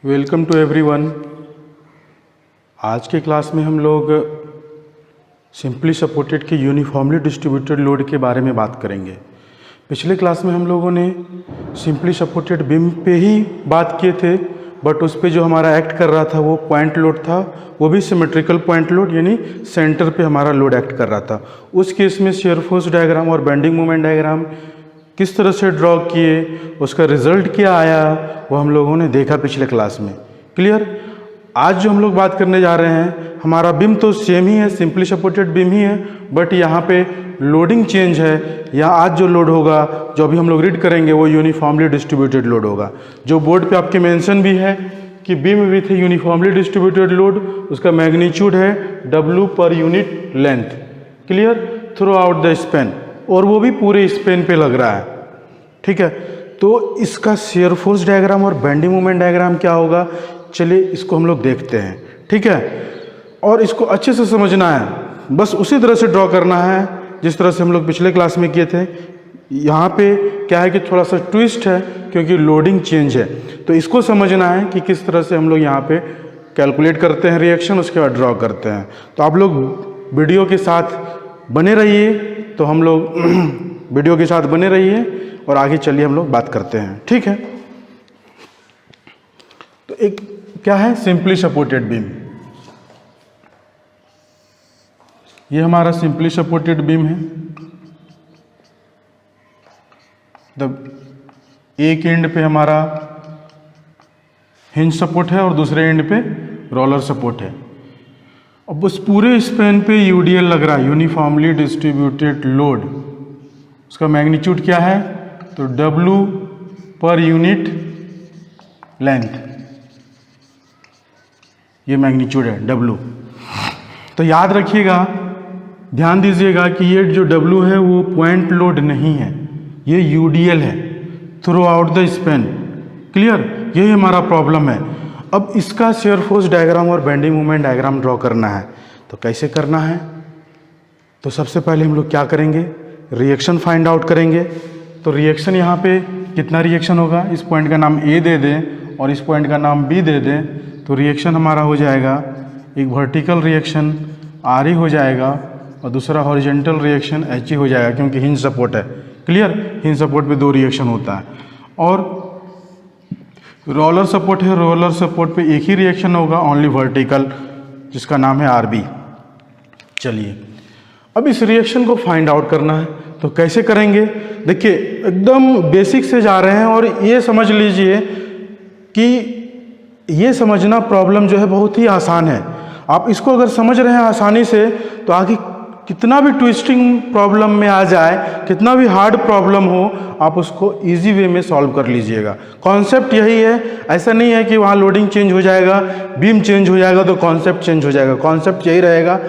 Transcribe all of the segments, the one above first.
Welcome to everyone. आज के class में हम लोग सिंपली सपोर्टेड के यूनिफॉर्मली डिस्ट्रीब्यूटेड लोड के बारे में बात करेंगे। पिछले क्लास में हम लोगों ने सिंपली सपोर्टेड बीम पे ही बात किए थे, बट उस पे जो हमारा एक्ट कर रहा था वो पॉइंट लोड था, वो भी सिमेट्रिकल पॉइंट लोड, यानी सेंटर पे हमारा लोड एक्ट कर रहा था। उस केस में शियर फोर्स डायग्राम और बेंडिंग मोमेंट डायग्राम किस तरह से ड्रॉ किए, उसका रिजल्ट क्या आया, वो हम लोगों ने देखा पिछले क्लास में। क्लियर। आज जो हम लोग बात करने जा रहे हैं, हमारा बीम तो सेम ही है, सिंपली सपोर्टेड बीम ही है, बट यहाँ पे लोडिंग चेंज है। या आज जो लोड होगा, जो अभी हम लोग रीड करेंगे, वो यूनिफॉर्मली डिस्ट्रीब्यूटेड लोड होगा। जो बोर्ड पे आपके मेंशन भी है कि beam width uniformly distributed load, उसका मैग्नीट्यूड है W per unit length. Clear. Through out the Spain, और वो भी पूरे स्पेन पे लग रहा है। ठीक है। तो इसका शियर फोर्स डायग्राम और बेंडिंग मोमेंट डायग्राम क्या होगा, चलिए इसको हम लोग देखते हैं। ठीक है। और इसको अच्छे से समझना है, बस उसी तरह से ड्रॉ करना है जिस तरह से हम लोग पिछले क्लास में किए थे। यहाँ पे क्या है कि थोड़ा सा ट्विस्ट है, क्योंकि लोडिंग चेंज है। तो इसको समझना है कि किस तरह से हम लोग यहाँ पे कैलकुलेट करते हैं रिएक्शन, उसके बाद ड्रॉ करते हैं। तो आप लोग वीडियो के साथ बने रहिए, तो हम लोग वीडियो के साथ बने रहिए और आगे चलिए हम लोग बात करते हैं। ठीक है। तो एक क्या है, सिंपली सपोर्टेड बीम। ये हमारा सिंपली सपोर्टेड बीम है। एक एंड पे हमारा हिंज सपोर्ट है और दूसरे एंड पे रोलर सपोर्ट है। अब उस पूरे स्पेन पे यूडीएल लग रहा है, यूनिफॉर्मली डिस्ट्रीब्यूटेड लोड। उसका मैग्नीट्यूड क्या है, तो W पर यूनिट लेंथ, ये मैग्नीट्यूड है W। तो याद रखिएगा, ध्यान दीजिएगा कि ये जो W है वो पॉइंट लोड नहीं है, ये UDL है, through out the Spain. Clear. यही हमारा प्रॉब्लम है। अब इसका शियर फोर्स डायग्राम और बेंडिंग मोमेंट डायग्राम ड्रॉ करना है। तो कैसे करना है, तो सबसे पहले हम लोग क्या करेंगे, रिएक्शन फाइंड आउट करेंगे। तो रिएक्शन यहाँ पे कितना रिएक्शन होगा, इस पॉइंट का नाम A दे दें और इस पॉइंट का नाम B दे दें, तो रिएक्शन हमारा हो जाएगा एक वर्टिकल रिएक्शन RE हो जाएगा और दूसरा हॉरिजेंटल रिएक्शन HE हो जाएगा, क्योंकि हिंज सपोर्ट है। क्लियर। हिंज सपोर्ट पे 2 रिएक्शन होता है। और रोलर सपोर्ट है, रोलर सपोर्ट पे एक ही रिएक्शन होगा, ओनली वर्टिकल, जिसका नाम है RB। चलिए अब इस रिएक्शन को फाइंड आउट करना है। तो कैसे करेंगे, देखिए एकदम बेसिक से जा रहे हैं, और ये समझ लीजिए कि ये समझना प्रॉब्लम जो है बहुत ही आसान है। आप इसको अगर समझ रहे हैं आसानी से, तो आगे कितना भी ट्विस्टिंग प्रॉब्लम में आ जाए, कितना भी हार्ड प्रॉब्लम हो, आप उसको इजी वे में सॉल्व कर लीजिएगा। कॉन्सेप्ट यही है। ऐसा नहीं है कि वहाँ लोडिंग चेंज हो जाएगा, बीम चेंज हो जाएगा तो कॉन्सेप्ट चेंज हो जाएगा। कॉन्सेप्ट यही रहेगा,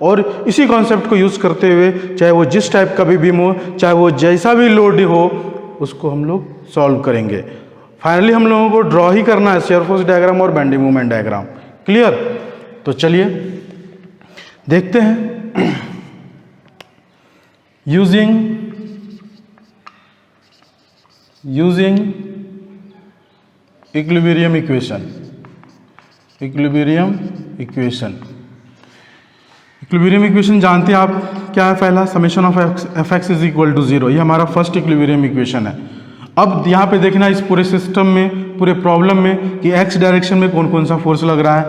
और इसी कॉन्सेप्ट को यूज़ करते हुए, चाहे वो जिस टाइप का भी बीम हो, चाहे वो जैसा भी लोड हो, उसको हम लोग सॉल्व करेंगे। फाइनली हम लोगों को ड्रॉ ही करना है शियर फोर्स डायग्राम और बेंडिंग मोमेंट डायग्राम। क्लियर। तो चलिए देखते हैं। Using equilibrium equation. Equilibrium equation जानते हैं आप, क्या है, पहला summation of fx is equal to 0। ये हमारा फर्स्ट इक्विलिब्रियम इक्वेशन है। अब यहाँ पे देखना इस पूरे सिस्टम में, पूरे प्रॉब्लम में, कि x डायरेक्शन में कौन कौन सा फोर्स लग रहा है।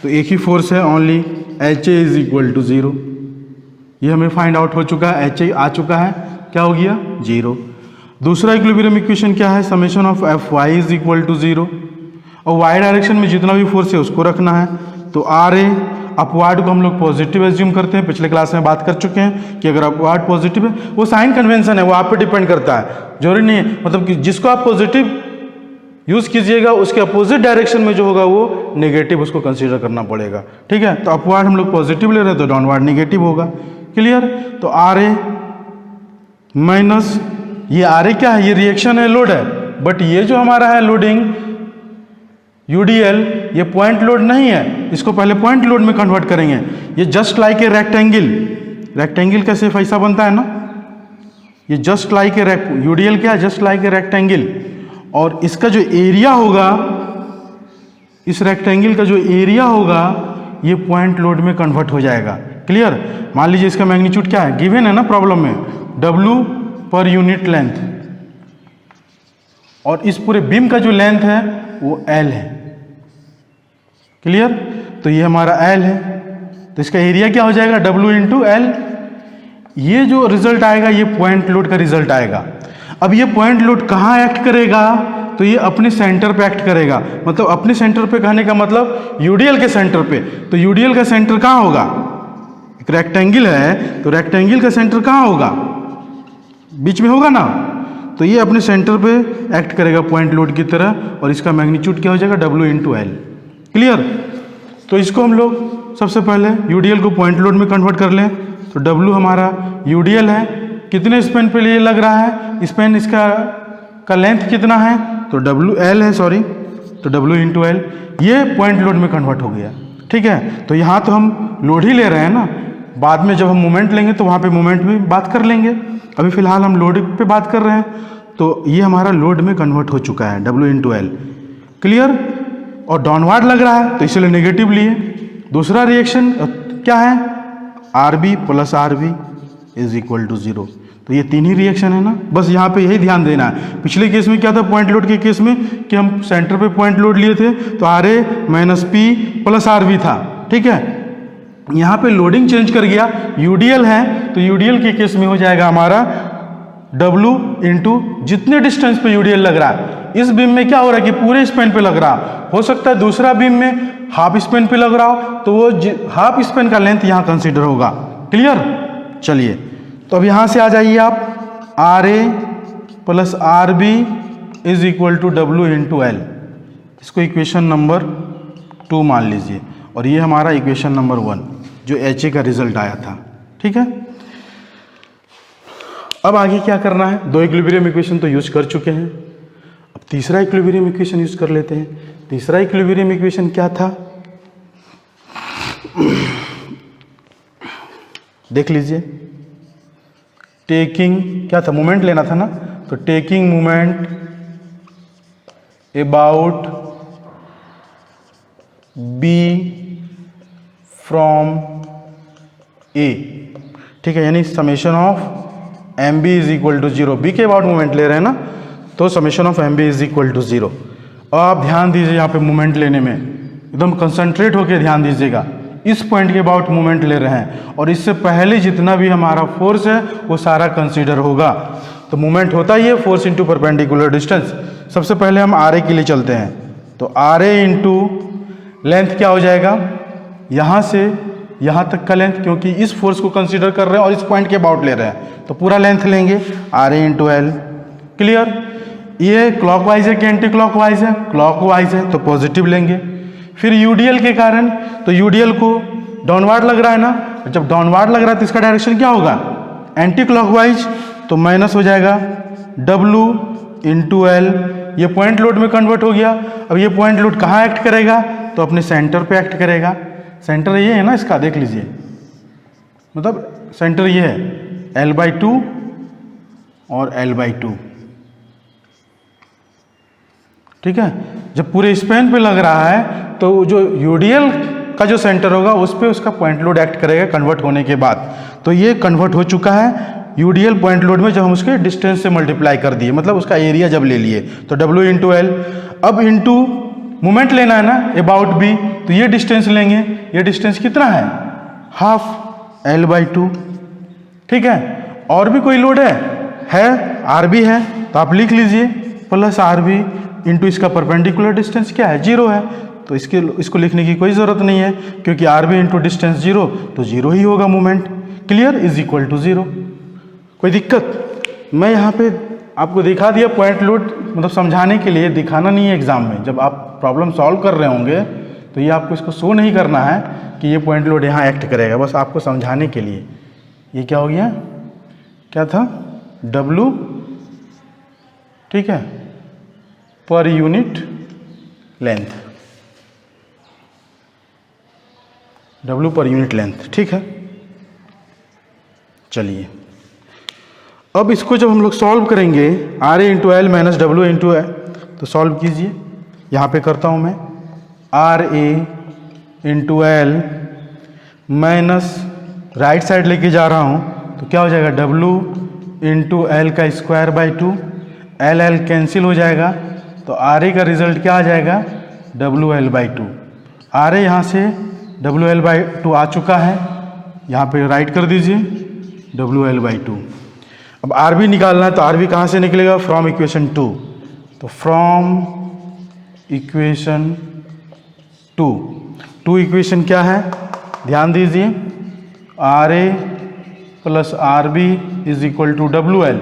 तो एक ही फोर्स है, only HA is equal to 0। ये हमें फाइंड आउट हो चुका है, HA आ चुका है, क्या हो गया, 0। दूसरा इक्विलिब्रियम इक्वेशन क्या है, summation of Fy is equal to 0। और y डायरेक्शन में जितना भी फोर्स है उसको रखना है। तो RA अपवार्ड को हम लोग पॉजिटिव एज्यूम करते हैं। पिछले क्लास में बात कर चुके हैं कि अगर अपवार्ड पॉजिटिव है, वो साइन कन्वेंशन है, वो आप पे डिपेंड करता है, जरूरी नहीं है। मतलब कि जिसको आप पॉजिटिव यूज कीजिएगा, उसके अपोजिट डायरेक्शन में जो होगा वो नेगेटिव, उसको कंसीडर करना पड़ेगा। ठीक है। तो अपवार्ड हम लोग पॉजिटिव ले रहे हैं, तो डाउनवार्ड नेगेटिव होगा। क्लियर। तो RA माइनस ये RA क्या है, ये रिएक्शन है, लोड है, बट ये जो हमारा है लोडिंग UDL, ये पॉइंट लोड नहीं है, इसको पहले पॉइंट लोड में कन्वर्ट करेंगे। ये just like a rectangle, rectangle का शेप ऐसा बनता है ना, ये जस्ट लाइक ए UDL क्या है, जस्ट लाइक ए रेक्टेंगल। और इसका जो एरिया होगा इस रेक्टेंगल का जो एरिया होगा ये पॉइंट लोड में कन्वर्ट हो जाएगा। क्लियर? मान लीजिए इसका मैग्नीट्यूड क्या है, गिवन है ना प्रॉब्लम में, W पर यूनिट लेंथ, और इस पूरे बीम का जो लेंथ है वो L है। क्लियर? तो ये हमारा L है, तो इसका एरिया क्या हो जाएगा, W इंटू L। ये जो रिजल्ट आएगा ये पॉइंट लोड का रिजल्ट आएगा। अब ये पॉइंट लोड कहाँ एक्ट करेगा, तो ये अपने सेंटर पे एक्ट करेगा। मतलब अपने सेंटर पे कहने का मतलब यूडीएल के सेंटर पे। तो यूडीएल का सेंटर कहाँ होगा, एक रेक्टेंगल है तो रेक्टेंगल का सेंटर कहाँ होगा, बीच में होगा ना। तो ये अपने सेंटर पे एक्ट करेगा पॉइंट लोड की तरह, और इसका मैग्नीट्यूड क्या हो जाएगा, W इंटू L। क्लियर? तो इसको हम लोग सबसे पहले यूडीएल को पॉइंट लोड में कन्वर्ट कर लें। तो W हमारा यूडीएल है, कितने स्पेन पे लिए लग रहा है, स्पेन इसका का लेंथ कितना है, तो WL है, सॉरी, तो W इंटू L, ये पॉइंट लोड में कन्वर्ट हो गया। ठीक है? तो यहाँ तो हम लोड ही ले रहे हैं ना, बाद में जब हम मोमेंट लेंगे तो वहाँ पे मोमेंट में बात कर लेंगे। अभी फिलहाल हम लोड पे बात कर रहे हैं। तो ये हमारा लोड में कन्वर्ट हो चुका है, W इंटू L। क्लियर? और डाउनवर्ड लग रहा है तो इसलिए नेगेटिव लिए। दूसरा रिएक्शन क्या है, RB plus RB is equal to 0। तो ये तीन ही रिएक्शन है ना, बस यहाँ पे यही ध्यान देना है। पिछले केस में क्या था, पॉइंट लोड के केस में कि हम सेंटर पे पॉइंट लोड लिए थे तो RA minus P plus RB था। ठीक है? यहाँ पे लोडिंग चेंज कर गया, यूडीएल है तो यूडीएल के केस में हो जाएगा हमारा W इंटू जितने डिस्टेंस पे यूडीएल लग रहा है। इस बीम में क्या हो रहा है कि पूरे स्पेन पे लग रहा, हो सकता है दूसरा बीम में हाफ स्पेन पे लग रहा हो, तो वो हाफ स्पेन का लेंथ यहाँ कंसीडर होगा। क्लियर? चलिए, तो अब यहाँ से आ जाइए आप, RA plus RB is equal to W into L। इसको इक्वेशन नंबर 2 मान लीजिए, और ये हमारा इक्वेशन नंबर 1 जो HA का रिजल्ट आया था। ठीक है? अब आगे क्या करना है, दो इक्विलिब्रियम इक्वेशन तो यूज कर चुके हैं, अब तीसरा इक्विलिब्रियम इक्वेशन यूज कर लेते हैं। तीसरा इक्विलिब्रियम इक्वेशन क्या था, देख लीजिए। टेकिंग क्या था, मोमेंट लेना था ना, तो taking moment about B from A। ठीक है? यानी summation of MB is equal to 0। B के अबाउट मोमेंट ले रहे हैं ना, तो summation of MB is equal to 0। और आप ध्यान दीजिए यहाँ पे मोमेंट लेने में एकदम कंसंट्रेट होकर ध्यान दीजिएगा। इस पॉइंट के अबाउट मोमेंट ले रहे हैं, और इससे पहले जितना भी हमारा फोर्स है वो सारा कंसीडर होगा। तो मोमेंट होता ही है फोर्स इंटू परपेंडिकुलर डिस्टेंस। सबसे पहले हम RA के लिए चलते हैं, तो RA इंटू लेंथ क्या हो जाएगा, यहाँ से यहाँ तक का लेंथ, क्योंकि इस फोर्स को कंसीडर कर रहे हैं और इस पॉइंट के अबाउट ले रहे हैं, तो पूरा लेंथ लेंगे RA इंटू L। क्लियर? ये क्लॉकवाइज है कि एंटी क्लॉकवाइज है, क्लॉकवाइज है तो पॉजिटिव लेंगे। फिर यूडीएल के कारण, तो यूडीएल को डाउनवर्ड लग रहा है ना, जब डाउनवर्ड लग रहा है तो इसका डायरेक्शन क्या होगा, एंटी क्लॉकवाइज, तो माइनस हो जाएगा W इंटू L। ये पॉइंट लोड में कन्वर्ट हो गया। अब ये पॉइंट लोड कहाँ एक्ट करेगा, तो अपने सेंटर पे एक्ट करेगा। सेंटर ये है ना इसका, देख लीजिए, मतलब सेंटर ये है L/2 और L/2। ठीक है? जब पूरे स्पेन पे लग रहा है तो जो यूडीएल का जो सेंटर होगा उस पे उसका पॉइंट लोड एक्ट करेगा कन्वर्ट होने के बाद। तो ये कन्वर्ट हो चुका है यूडीएल पॉइंट लोड में, जब हम उसके डिस्टेंस से मल्टीप्लाई कर दिए, मतलब उसका एरिया जब ले लिए, तो W इंटू L। अब इंटू मोमेंट लेना है ना अबाउट B, तो ये डिस्टेंस लेंगे। ये डिस्टेंस कितना है, हाफ L/2। ठीक है? और भी कोई लोड है RB है, तो आप लिख लीजिए प्लस RB इंटू इसका परपेंडिकुलर डिस्टेंस क्या है, 0 है, तो इसको लिखने की कोई ज़रूरत नहीं है, क्योंकि RB इंटू डिस्टेंस 0 तो 0 ही होगा moment. Clear? Is equal to 0। कोई दिक्कत? मैं यहाँ पे आपको दिखा दिया पॉइंट लोड, मतलब समझाने के लिए, दिखाना नहीं है एग्जाम में। जब आप प्रॉब्लम सॉल्व कर रहे होंगे तो ये आपको इसको शो नहीं करना है कि ये पॉइंट लोड यहाँ एक्ट करेगा, बस आपको समझाने के लिए। ये क्या हो गया, क्या था, W, ठीक है, per unit length, W per unit length. ठीक है? चलिए, अब इसको जब हम लोग सॉल्व करेंगे, RA into L minus W into L, तो सॉल्व कीजिए। यहाँ पे करता हूँ मैं, R A into L minus right side लेके जा रहा हूँ तो क्या हो जाएगा W इंटू एल का square by 2, L L cancel हो जाएगा तो आर ए का रिजल्ट क्या आ जाएगा WL बाई 2। आर ए यहाँ से WL बाई 2 आ चुका है, यहाँ पे राइट कर दीजिए WL बाई 2। अब आर बी निकालना है तो आर बी कहाँ से निकलेगा, फ्रॉम इक्वेशन 2। तो फ्रॉम इक्वेशन 2 इक्वेशन क्या है ध्यान दीजिए, R A plus R B is equal to WL।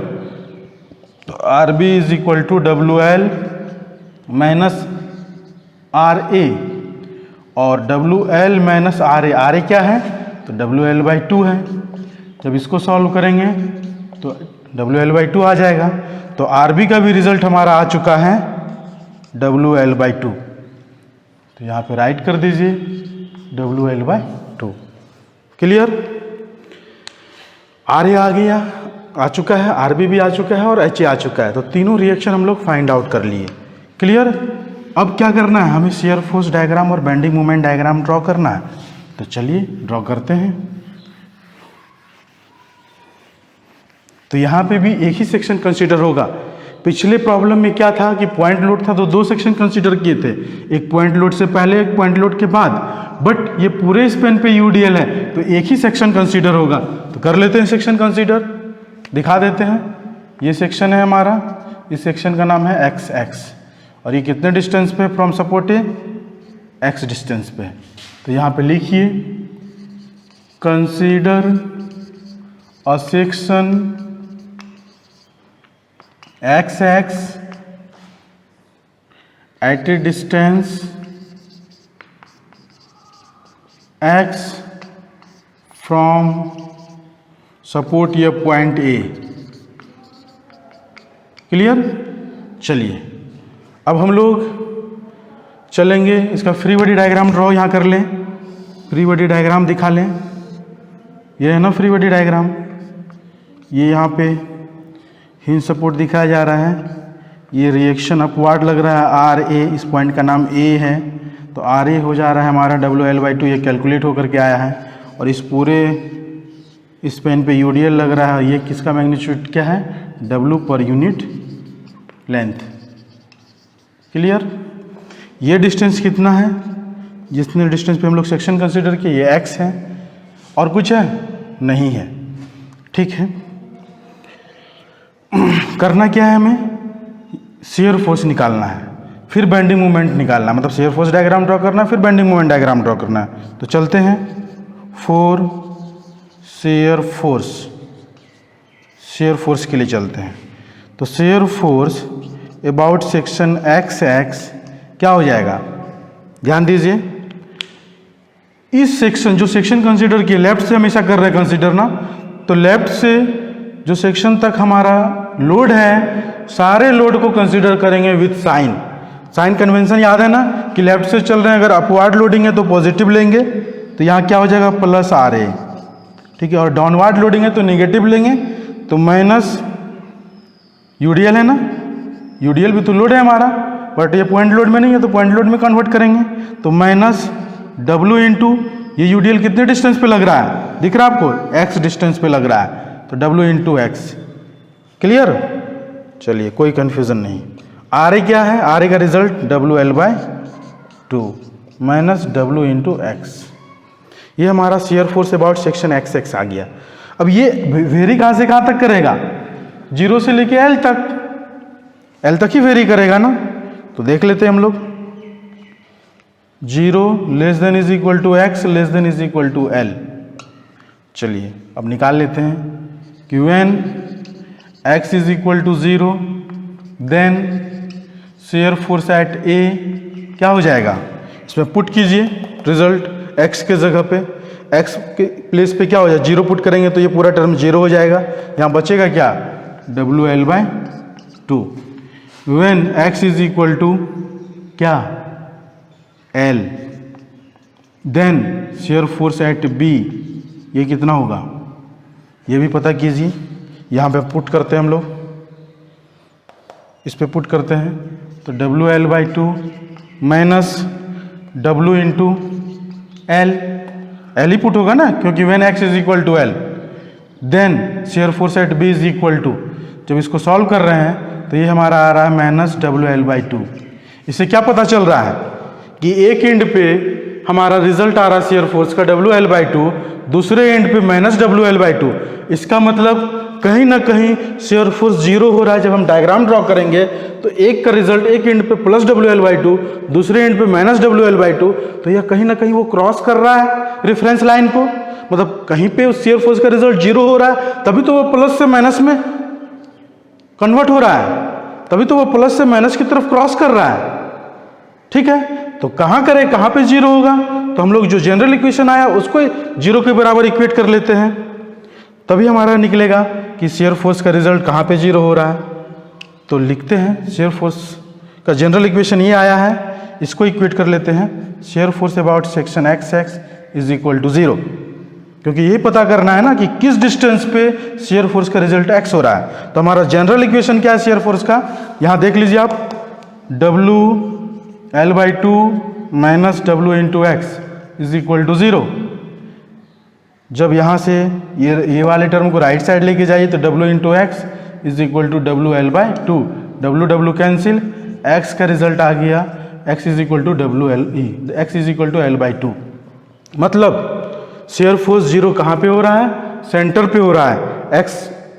तो R B is equal to WL minus R A और WL माइनस आर ए क्या है तो WL बाई 2 है। जब इसको सॉल्व करेंगे तो WL बाई 2 आ जाएगा। तो आर बी का भी रिजल्ट हमारा आ चुका है WL बाई 2। तो यहाँ पे राइट कर दीजिए WL by 2। Clear, R A आ गया, आ चुका है, आर बी भी आ चुका है और एच ए आ चुका है। तो तीनों रिएक्शन हम लोग फाइंड आउट कर लिए। क्लियर, अब क्या करना है, हमें शियर फोर्स डायग्राम और बेंडिंग मोमेंट डायग्राम ड्रॉ करना है। तो चलिए ड्रॉ करते हैं। तो यहाँ पे भी एक ही सेक्शन कंसीडर होगा। पिछले प्रॉब्लम में क्या था कि पॉइंट लोड था तो 2 सेक्शन कंसीडर किए थे, एक पॉइंट लोड से पहले एक पॉइंट लोड के बाद। बट ये पूरे स्पेन पे यूडीएल है तो एक ही सेक्शन कंसीडर होगा। तो कर लेते हैं सेक्शन कंसीडर, दिखा देते हैं। ये सेक्शन है हमारा, इस सेक्शन का नाम है एक्स एक्स और ये कितने डिस्टेंस पे फ्रॉम सपोर्ट है, एक्स डिस्टेंस पे। तो यहाँ पे लिखिए consider a section X X at a distance x from support या पॉइंट ए। क्लियर, चलिए अब हम लोग चलेंगे, इसका फ्री बॉडी डायग्राम ड्रॉ यहाँ कर लें, फ्री बॉडी डायग्राम दिखा लें। ये है ना फ्री बॉडी डायग्राम, ये यहाँ पे हिंज सपोर्ट दिखाया जा रहा है, ये रिएक्शन अपवार्ड लग रहा है आर ए, इस पॉइंट का नाम ए है तो आर ए हो जा रहा है हमारा WL बाई 2, ये कैलकुलेट होकर के आया है। और इस पूरे इस पेन पे यूडीएल लग रहा है, ये किसका मैग्नीट्यूड क्या है, W per unit length. Clear, ये डिस्टेंस कितना है, जितने डिस्टेंस पे हम लोग सेक्शन कंसीडर किए ये x है और कुछ है नहीं है। ठीक है, करना क्या है, हमें शियर फोर्स निकालना है, फिर बेंडिंग मोमेंट निकालना है, मतलब शियर फोर्स डायग्राम ड्रॉ करना है, फिर बेंडिंग मोमेंट डायग्राम ड्रॉ करना है। तो चलते हैं फॉर शियर फोर्स के लिए चलते हैं। तो shear force about section X x क्या हो जाएगा, ध्यान दीजिए। इस सेक्शन जो सेक्शन कंसीडर किए, लेफ्ट से हमेशा कर रहे हैं कंसीडर ना, तो लेफ्ट से जो सेक्शन तक हमारा लोड है सारे लोड को कंसीडर करेंगे विथ साइन। साइन कन्वेंशन याद है ना कि लेफ्ट से चल रहे हैं, अगर अपवार्ड लोडिंग है तो पॉजिटिव लेंगे, तो यहाँ क्या हो जाएगा प्लस आर ए। ठीक है, और डाउनवार्ड लोडिंग है तो नेगेटिव लेंगे, तो माइनस यूडीएल है ना, यूडीएल भी तो लोड है हमारा, बट ये पॉइंट लोड में नहीं है तो पॉइंट लोड में कन्वर्ट करेंगे। तो माइनस W इंटू ये यूडीएल कितने डिस्टेंस पे लग रहा है, दिख रहा है आपको, एक्स डिस्टेंस पे लग रहा है, तो W इंटू एक्स। क्लियर, चलिए कोई कंफ्यूजन नहीं। आर ए क्या है, आर ए का result WL by 2 minus W into X. ये हमारा shear force about section X X आ गया। अब ये वेरी कहाँ से कहाँ तक करेगा, 0 से लेके L तक, L तक ही वेरी करेगा ना। तो देख लेते हैं हम लोग, 0 less than is equal to X less than is equal to L। चलिए अब निकाल लेते हैं कि when x is equal to 0 then shear force at A क्या हो जाएगा, इसमें पुट कीजिए रिजल्ट x के जगह पे, x के प्लेस पे क्या हो जाए 0 पुट करेंगे तो ये पूरा टर्म 0 हो जाएगा, यहाँ बचेगा क्या WL by 2। When x is equal to क्या L then shear force at B ये कितना होगा, ये भी पता कीजिए। यहाँ पे पुट करते हैं हम लोग, इस पे पुट करते हैं तो WL by 2 minus W into L, L ही पुट होगा ना, क्योंकि when x is equal to L then shear force at B is equal to, जब इसको सॉल्व कर रहे हैं तो ये हमारा आ रहा है माइनस WL/2। इससे क्या पता चल रहा है कि एक एंड पे हमारा रिजल्ट आ रहा है शेयर फोर्स का WL/2, दूसरे एंड पे माइनस WL/2। इसका मतलब कहीं ना कहीं शेयर फोर्स जीरो हो रहा है। जब हम डायग्राम ड्रॉ करेंगे तो एक का रिजल्ट एक एंड पे प्लस WL/2, दूसरे एंड पे माइनस WL/2, तो यह कहीं ना कहीं वो क्रॉस कर रहा है रेफरेंस लाइन को। मतलब कहीं पे उस शेयर फोर्स का रिजल्ट जीरो हो रहा है, तभी तो वो प्लस से माइनस में कन्वर्ट हो रहा है, तभी तो वो प्लस से माइनस की तरफ क्रॉस कर रहा है। ठीक है, तो कहाँ करें, कहाँ पे जीरो होगा, तो हम लोग जो जनरल इक्वेशन आया उसको जीरो के बराबर इक्वेट कर लेते हैं, तभी हमारा निकलेगा कि शेयर फोर्स का रिजल्ट कहाँ पे जीरो हो रहा है। तो लिखते हैं शेयर फोर्स का जनरल इक्वेशन ये आया है, इसको इक्वेट कर लेते हैं, shear force about section XX is equal to 0, क्योंकि ये पता करना है ना कि किस डिस्टेंस पे शेयर फोर्स का रिजल्ट x हो रहा है। तो हमारा जनरल इक्वेशन क्या है शेयर फोर्स का, यहाँ देख लीजिए आप, WL/2 minus W into X is equal to 0। जब यहाँ से ये वाले टर्म को राइट साइड लेके जाइए तो W into X is equal to WL/2, W cancel, x का रिजल्ट आ गया x is equal to WLE, x is equal to L/2। मतलब शेयर फोर्स जीरो कहाँ पे हो रहा है, सेंटर पे हो रहा है, x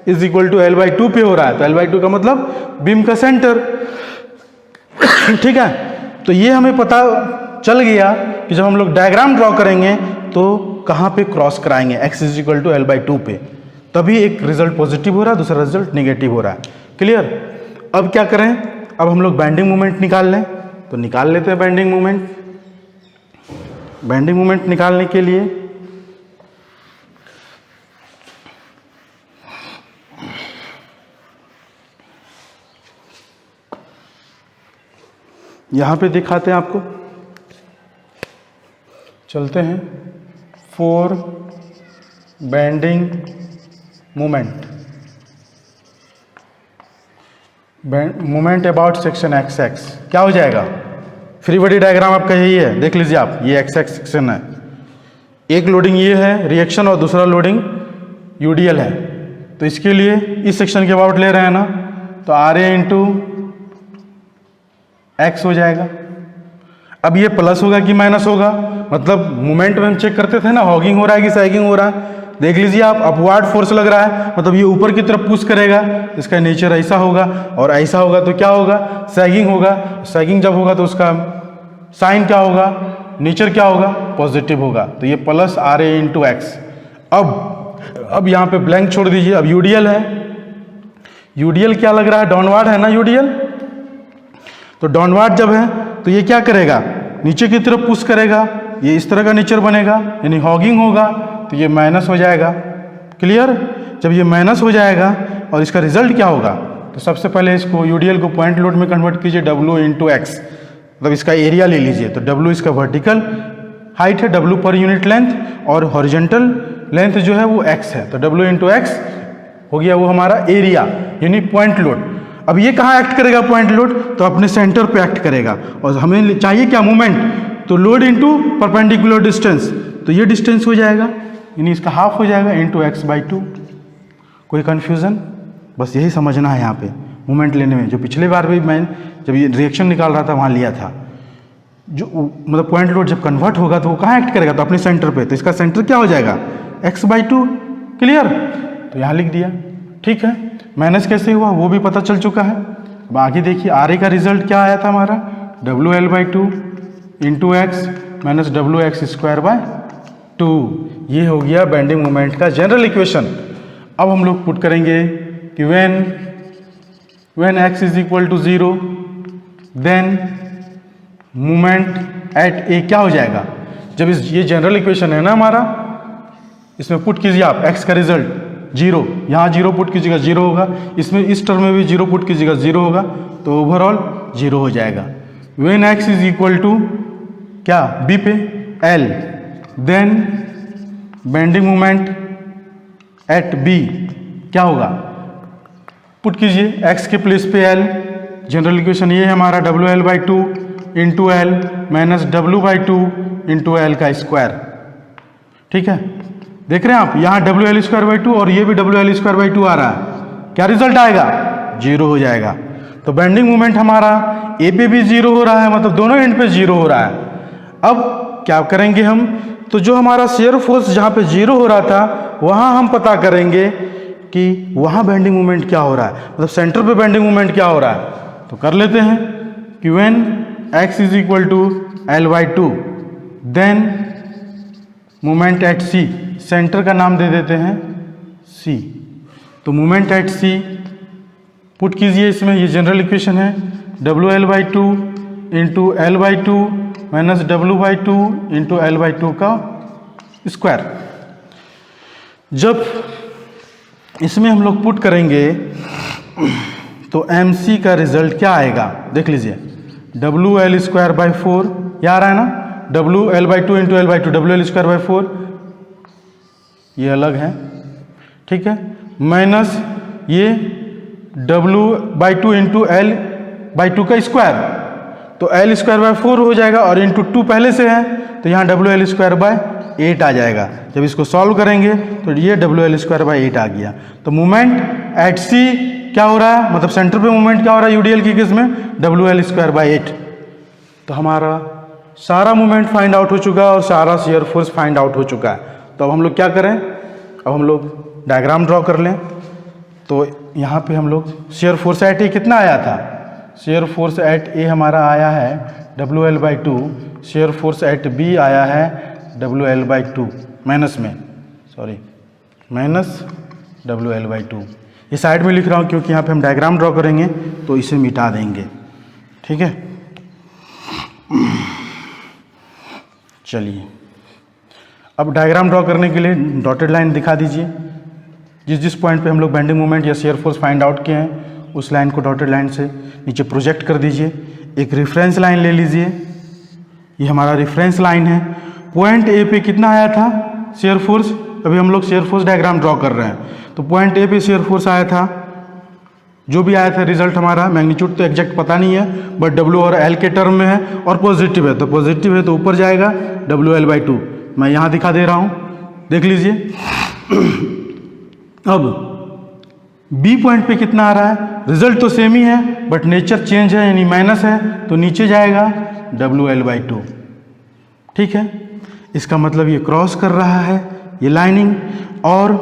is equal to L/2 पे हो रहा है, तो L/2 का मतलब बीम का सेंटर। ठीक है, तो ये हमें पता चल गया कि जब हम लोग डायग्राम ड्रॉ करेंगे तो कहाँ पे क्रॉस कराएंगे, x is equal to L/2 पे, तभी एक रिजल्ट पॉजिटिव हो रहा है, दूसरा रिजल्ट नेगेटिव हो रहा है। क्लियर। अब क्या करें, अब हम लोग बेंडिंग मोमेंट निकाल लें, तो निकाल लेते हैं बेंडिंग मोमेंट। बेंडिंग मोमेंट निकालने के लिए यहाँ पे दिखाते हैं आपको, चलते हैं, four bending moment, moment about section XX क्या हो जाएगा, फ्री बॉडी डायग्राम आपका यही है, देख लीजिए आप, ये XX सेक्शन है, एक लोडिंग ये है रिएक्शन और दूसरा लोडिंग UDL है। तो इसके लिए इस सेक्शन के अबाउट ले रहे हैं ना, तो RA इंटू एक्स हो जाएगा। अब ये प्लस होगा कि माइनस होगा, मतलब मोमेंट में हम चेक करते थे ना, हॉगिंग हो रहा है कि सैगिंग हो रहा है, देख लीजिए आप, अपवर्ड फोर्स लग रहा है, मतलब ये ऊपर की तरफ पुश करेगा, इसका नेचर ऐसा होगा, और ऐसा होगा तो क्या होगा, सैगिंग होगा। सैगिंग जब होगा तो उसका साइन क्या होगा, नेचर क्या होगा, पॉजिटिव होगा। तो ये प्लस RA इंटू एक्स। अब यहाँ पे ब्लैंक छोड़ दीजिए। अब UDL है, UDL क्या लग रहा है, डाउनवर्ड है ना UDL, तो डाउनवर्ड जब है तो ये क्या करेगा, नीचे की तरफ पुश करेगा, ये इस तरह का नेचर बनेगा, यानी हॉगिंग होगा, तो ये माइनस हो जाएगा। क्लियर। जब ये माइनस हो जाएगा और इसका रिजल्ट क्या होगा, तो सबसे पहले इसको UDL को पॉइंट लोड में कन्वर्ट कीजिए, W इंटू एक्स, मतलब इसका एरिया ले लीजिए, तो W इसका वर्टिकल हाइट है, W पर यूनिट लेंथ, और हॉरिजेंटल लेंथ जो है वो x है, तो W इंटू एक्स हो गया वो हमारा एरिया, यानी पॉइंट लोड। अब ये कहाँ एक्ट करेगा पॉइंट लोड, तो अपने सेंटर पे एक्ट करेगा, और हमें चाहिए क्या, मोमेंट, तो लोड इंटू परपेंडिकुलर डिस्टेंस, तो ये डिस्टेंस हो जाएगा, यानी इसका हाफ हो जाएगा, इंटू x/2। कोई कन्फ्यूज़न, बस यही समझना है यहाँ पे मोमेंट लेने में, जो पिछले बार भी मैं जब ये रिएक्शन निकाल रहा था वहाँ लिया था, जो मतलब पॉइंट लोड जब कन्वर्ट होगा तो वो कहाँ एक्ट करेगा, तो अपने सेंटर पे, तो इसका सेंटर क्या हो जाएगा, x/2। क्लियर, तो यहाँ लिख दिया। ठीक है, माइनस कैसे हुआ वो भी पता चल चुका है। अब आगे देखिए, RA का रिजल्ट क्या आया था हमारा, WL/2 into x minus WX²/2, ये हो गया बेंडिंग मोमेंट का जनरल इक्वेशन। अब हम लोग पुट करेंगे कि when x is equal to 0 then moment at A क्या हो जाएगा, जब ये जनरल इक्वेशन है ना हमारा, इसमें पुट कीजिए आप x का रिजल्ट 0, यहाँ 0 पुट कीजिएगा 0 होगा, इसमें इस टर्म में भी 0 पुट कीजिएगा 0 होगा, तो ओवरऑल 0 हो जाएगा। When x is equal to क्या, B पे L, then bending moment at B क्या होगा, पुट कीजिए x के प्लेस पे L, जनरल इक्वेशन ये है हमारा, WL/2 into L minus W/2 into L का स्क्वायर। ठीक है, देख रहे हैं आप, यहाँ WL²/2 और ये भी WL²/2 आ रहा है। क्या रिजल्ट आएगा? 0 हो जाएगा। तो बेंडिंग मोमेंट हमारा ए पे भी 0 हो रहा है, मतलब दोनों एंड पे 0 हो रहा है। अब क्या करेंगे हम, तो जो हमारा शेयर फोर्स जहाँ पे 0 हो रहा था वहाँ हम पता करेंगे कि वहाँ बेंडिंग मोमेंट क्या हो रहा है, मतलब सेंटर पे बेंडिंग मोमेंट क्या हो रहा है। तो कर लेते हैं कि when x is equal to L/2 then moment at C, centre का नाम दे देते हैं C। तो मोमेंट एट C पुट कीजिए इसमें, ये जनरल इक्वेशन है WL/2 into L/2 minus W/2 into L/2 का स्क्वायर। जब इसमें हम लोग पुट करेंगे तो MC का रिजल्ट क्या आएगा, देख लीजिए। WL²/4 ये आ रहा है ना, WL/2 इंटू L/2, WL²/4 ये अलग है, ठीक है, माइनस ये W/2 इंटू L/2 का स्क्वायर। तो L²/4 हो जाएगा और इंटू 2 पहले से है, तो यहाँ WL²/8 आ जाएगा। जब इसको सॉल्व करेंगे तो ये WL²/8 आ गया। तो मोमेंट एट C क्या हो रहा है, मतलब सेंटर पे मोमेंट क्या हो रहा है यूडीएल की केस में, WL²/8। तो हमारा सारा मोमेंट फाइंड आउट हो चुका है और सारा शेयर फोर्स फाइंड आउट हो चुका है। तो अब हम लोग क्या करें, अब हम लोग डायग्राम ड्रॉ कर लें। तो यहाँ पे हम लोग शेयर फोर्स एट ए कितना आया था, शेयर फोर्स एट ए हमारा आया है WL/2, share force eight B आया है WL/2 माइनस में, सॉरी माइनस WL/2। ये साइड में लिख रहा हूँ क्योंकि यहाँ पे हम डायग्राम ड्रॉ करेंगे तो इसे मिटा देंगे, ठीक है। चलिए अब डायग्राम ड्रॉ करने के लिए डॉटेड लाइन दिखा दीजिए। जिस जिस पॉइंट पे हम लोग बेंडिंग मोमेंट या शेयर फोर्स फाइंड आउट किए हैं उस लाइन को डॉटेड लाइन से नीचे प्रोजेक्ट कर दीजिए। एक रेफरेंस लाइन ले लीजिए, ये हमारा रेफरेंस लाइन है। पॉइंट ए पे कितना आया था शेयर फोर्स, अभी हम लोग शेयर फोर्स डायग्राम ड्रॉ कर रहे हैं। तो पॉइंट ए पे शेयर फोर्स आया था, जो भी आया था रिजल्ट हमारा, मैग्नीट्यूड तो एग्जैक्ट पता नहीं है बट W और L के टर्म में है और पॉजिटिव है, तो पॉजिटिव है तो ऊपर जाएगा WL/2। मैं यहाँ दिखा दे रहा हूँ, देख लीजिए। अब बी पॉइंट पे कितना आ रहा है, रिजल्ट तो सेम ही है बट नेचर चेंज है, यानी माइनस है, तो नीचे जाएगा WL/2, ठीक है। इसका मतलब ये क्रॉस कर रहा है ये लाइनिंग, और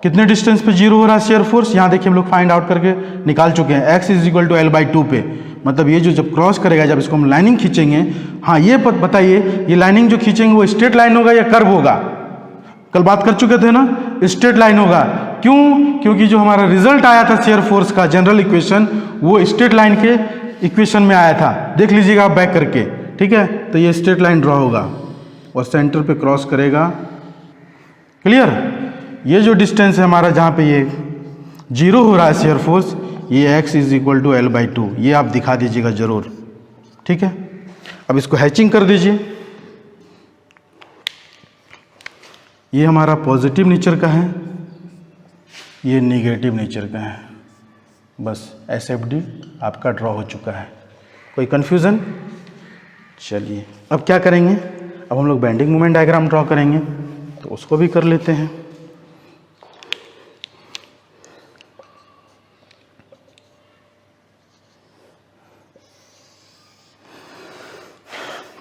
कितने डिस्टेंस पे 0 हो रहा है शेयर फोर्स, यहाँ देखिए हम लोग फाइंड आउट करके निकाल चुके हैं, x is equal to L/2 पे। मतलब ये जो जब क्रॉस करेगा, जब इसको हम लाइनिंग खींचेंगे, हाँ ये बताइए ये लाइनिंग जो खींचेंगे वो स्ट्रेट लाइन होगा या कर्व होगा, कल बात कर चुके थे ना, स्ट्रेट लाइन होगा। क्यों? क्योंकि जो हमारा रिजल्ट आया था शेयर फोर्स का जनरल इक्वेशन वो स्ट्रेट लाइन के इक्वेशन में आया था, देख लीजिएगा आप बैक करके, ठीक है। तो ये स्ट्रेट लाइन ड्रॉ होगा और सेंटर पे क्रॉस करेगा, क्लियर। ये जो डिस्टेंस है हमारा जहाँ पे ये 0 हो रहा है शेयर फोर्स, ये x is equal to L/2, ये आप दिखा दीजिएगा जरूर, ठीक है। अब इसको हैचिंग कर दीजिए। ये हमारा पॉजिटिव नेचर का है, ये नेगेटिव नेचर का है। बस SFD आपका ड्रॉ हो चुका है। कोई कन्फ्यूज़न? चलिए अब क्या करेंगे, अब हम लोग बेंडिंग मोमेंट डायग्राम ड्रॉ करेंगे, तो उसको भी कर लेते हैं।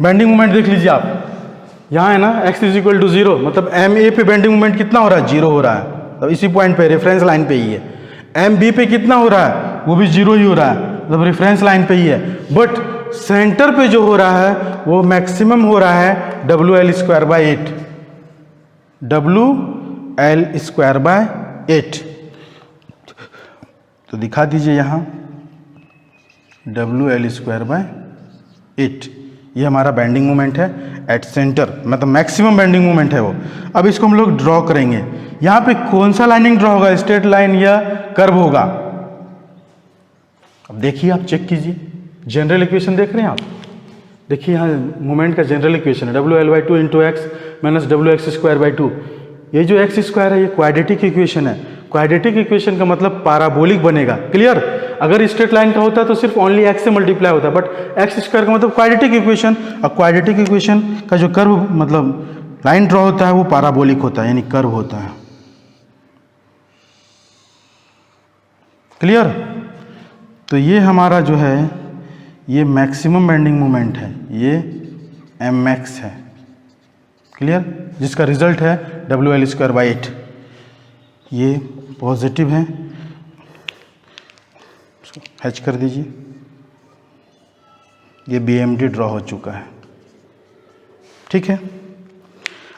बेंडिंग मोमेंट देख लीजिए आप, यहाँ है ना x इज इक्वल टू 0, मतलब MA पे बेंडिंग मोमेंट कितना हो रहा है, 0 हो रहा है। तो इसी पॉइंट पे रेफरेंस लाइन पे ही है। MB पे कितना हो रहा है, वो भी 0 ही हो रहा है, मतलब रेफरेंस लाइन पे ही है। बट सेंटर पे जो हो रहा है वो मैक्सिमम हो रहा है WL²/8, WL²/8। तो दिखा दीजिए यहाँ WL²/8, ये हमारा बेंडिंग मोमेंट है एट सेंटर, मतलब मैक्सिमम बेंडिंग मोमेंट है वो। अब इसको हम लोग ड्रॉ करेंगे, यहाँ पे कौन सा लाइनिंग ड्रॉ होगा, स्ट्रेट लाइन या कर्व होगा। अब देखिए आप चेक कीजिए, जनरल इक्वेशन देख रहे हैं आप, देखिए यहाँ मोमेंट का जनरल इक्वेशन है WL/2 into x minus WX²/2। ये जो x² है ये क्वाड्रेटिक इक्वेशन है, क्वाड्रेटिक इक्वेशन का मतलब पैराबोलिक बनेगा, क्लियर। अगर स्ट्रेट लाइन का होता तो सिर्फ ओनली एक्स से मल्टीप्लाई होता, बट एक्स स्क्वायर का मतलब क्वाड्रेटिक इक्वेशन, और क्वाड्रेटिक इक्वेशन का जो कर्व मतलब लाइन ड्रॉ होता है वो पैराबोलिक होता है, यानी कर्व होता है। क्लियर? तो ये हमारा जो है ये मैक्सिमम बेंडिंग मोमेंट है, ये mx है। क्लियर? जिसका रिजल्ट है WL²/8। ये पॉजिटिव है, हैच कर दीजिए। ये BMD ड्रॉ हो चुका है। ठीक है,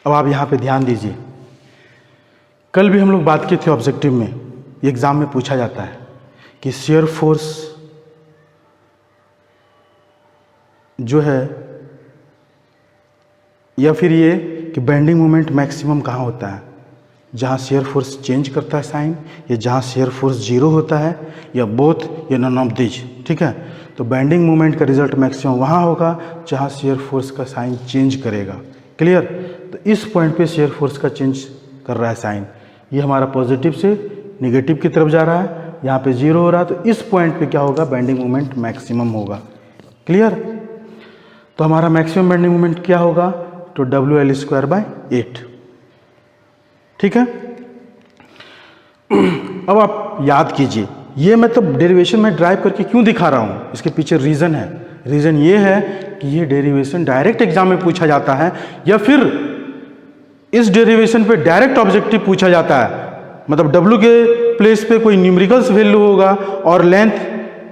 अब आप यहाँ पे ध्यान दीजिए, कल भी हम लोग बात किए थे ऑब्जेक्टिव में, ये एग्जाम में पूछा जाता है कि शेयर फोर्स जो है, या फिर ये कि बेंडिंग मोमेंट मैक्सिमम कहाँ होता है, जहाँ शेयर फोर्स चेंज करता है साइन, या जहाँ शेयर फोर्स जीरो होता है, या बोथ, या नन ऑफ दिस। ठीक है, तो बेंडिंग मोमेंट का रिजल्ट मैक्सिमम वहाँ होगा जहाँ शेयर फोर्स का साइन चेंज करेगा। क्लियर? तो इस पॉइंट पे शेयर फोर्स का चेंज कर रहा है साइन, ये हमारा पॉजिटिव से निगेटिव की तरफ जा रहा है, यहाँ पे जीरो हो रहा है, तो इस पॉइंट पे क्या होगा, बेंडिंग मोमेंट मैक्सिमम होगा। क्लियर? तो हमारा मैक्सिमम बेंडिंग मोमेंट क्या होगा, तो WL²/8। ठीक है, अब आप याद कीजिए, ये मैं तो डेरिवेशन में ड्राइव करके क्यों दिखा रहा हूँ, इसके पीछे रीज़न है। रीज़न ये है कि ये डेरिवेशन डायरेक्ट एग्जाम में पूछा जाता है, या फिर इस डेरिवेशन पे डायरेक्ट ऑब्जेक्टिव पूछा जाता है। मतलब W के प्लेस पे कोई न्यूमेरिकल्स वैल्यू होगा और लेंथ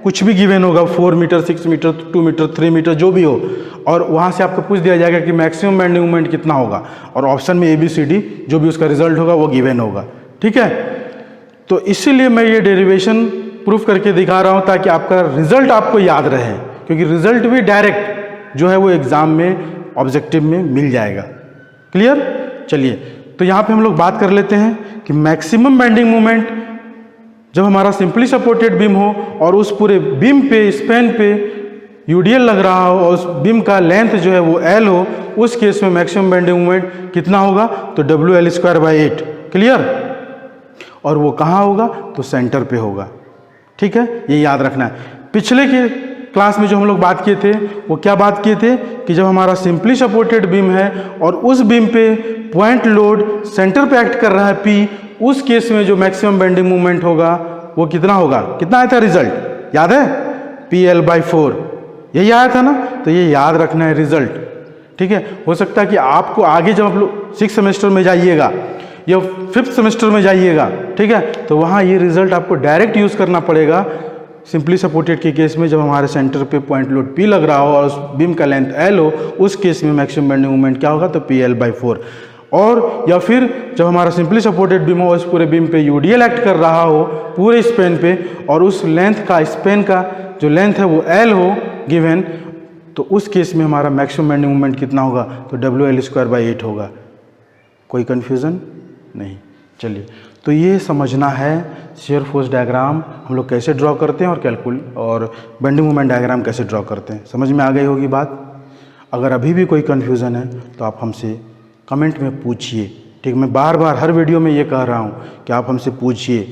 कुछ भी गिवन होगा, 4 मीटर, 6 मीटर, 2 मीटर, 3 मीटर, जो भी हो, और वहाँ से आपको पूछ दिया जाएगा कि मैक्सिमम बेंडिंग मोमेंट कितना होगा, और ऑप्शन में ABCD जो भी उसका रिजल्ट होगा वो गिवन होगा। ठीक है, तो इसीलिए मैं ये डेरिवेशन प्रूफ करके दिखा रहा हूँ ताकि आपका रिजल्ट आपको याद रहे, क्योंकि रिजल्ट भी डायरेक्ट जो है वो एग्जाम में ऑब्जेक्टिव में मिल जाएगा। क्लियर? चलिए, तो यहाँ पे हम लोग बात कर लेते हैं कि मैक्सिमम बेंडिंग मोमेंट जब हमारा सिंपली सपोर्टेड बीम हो और उस पूरे बीम पे, स्पैन पे UDL लग रहा हो और उस बीम का लेंथ जो है वो L हो, उस केस में मैक्सिमम बेंडिंग मोमेंट कितना होगा, तो WL²/8। क्लियर? और वो कहाँ होगा, तो सेंटर पे होगा। ठीक है, ये याद रखना है। पिछले के क्लास में जो हम लोग बात किए थे वो क्या बात किए थे कि जब हमारा सिंपली सपोर्टेड बीम है और उस बीम पे पॉइंट लोड सेंटर पे एक्ट कर रहा है P, उस केस में जो मैक्सिमम बेंडिंग मोमेंट होगा वो कितना होगा, कितना आया था रिजल्ट, याद है, PL/4। यही आया था ना, तो ये याद रखना है रिजल्ट। ठीक है, हो सकता है कि आपको आगे जब आप लोग 6th सेमेस्टर में जाइएगा या 5th सेमेस्टर में जाइएगा, ठीक है, तो वहाँ ये रिजल्ट आपको डायरेक्ट यूज़ करना पड़ेगा। सिंपली सपोर्टेड के केस में जब हमारे सेंटर पे पॉइंट लोड P लग रहा हो और उस बीम का लेंथ L हो, उस केस में मैक्सिमम बेंडिंग मोमेंट क्या होगा, तो PL/4। और या फिर जब हमारा सिंपली सपोर्टेड बीम हो, उस पूरे बीम पे UDL एक्ट कर रहा हो पूरे स्पेन पे, और उस लेंथ का, स्पेन का जो लेंथ है वो L हो गिवन, तो उस केस में हमारा मैक्सिमम बेंडिंग मोमेंट कितना होगा, तो WL²/8 होगा। कोई कन्फ्यूज़न नहीं? चलिए, तो ये समझना है शेयर फोर्स डायग्राम हम लोग कैसे ड्रॉ करते हैं और बेंडिंग मोमेंट डायग्राम कैसे ड्रॉ करते हैं। समझ में आ गई होगी बात। अगर अभी भी कोई कन्फ्यूज़न है तो आप हमसे कमेंट में पूछिए। ठीक, मैं बार बार हर वीडियो में ये कह रहा हूँ कि आप हमसे पूछिए।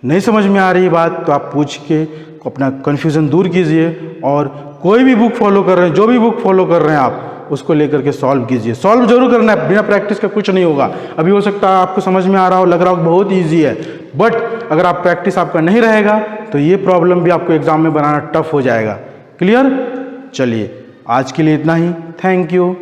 नहीं समझ में आ रही बात तो आप पूछ के अपना कन्फ्यूज़न दूर कीजिए, और कोई भी बुक फॉलो कर रहे हैं, जो भी बुक फॉलो कर रहे हैं आप उसको लेकर के सॉल्व कीजिए। सॉल्व जरूर करना है, बिना प्रैक्टिस का कुछ नहीं होगा। अभी हो सकता है आपको समझ में आ रहा हो, लग रहा हो बहुत ईजी है, बट अगर आप प्रैक्टिस आपका नहीं रहेगा तो ये प्रॉब्लम भी आपको एग्जाम में बनाना टफ हो जाएगा। क्लियर? चलिए, आज के लिए इतना ही। Thank you.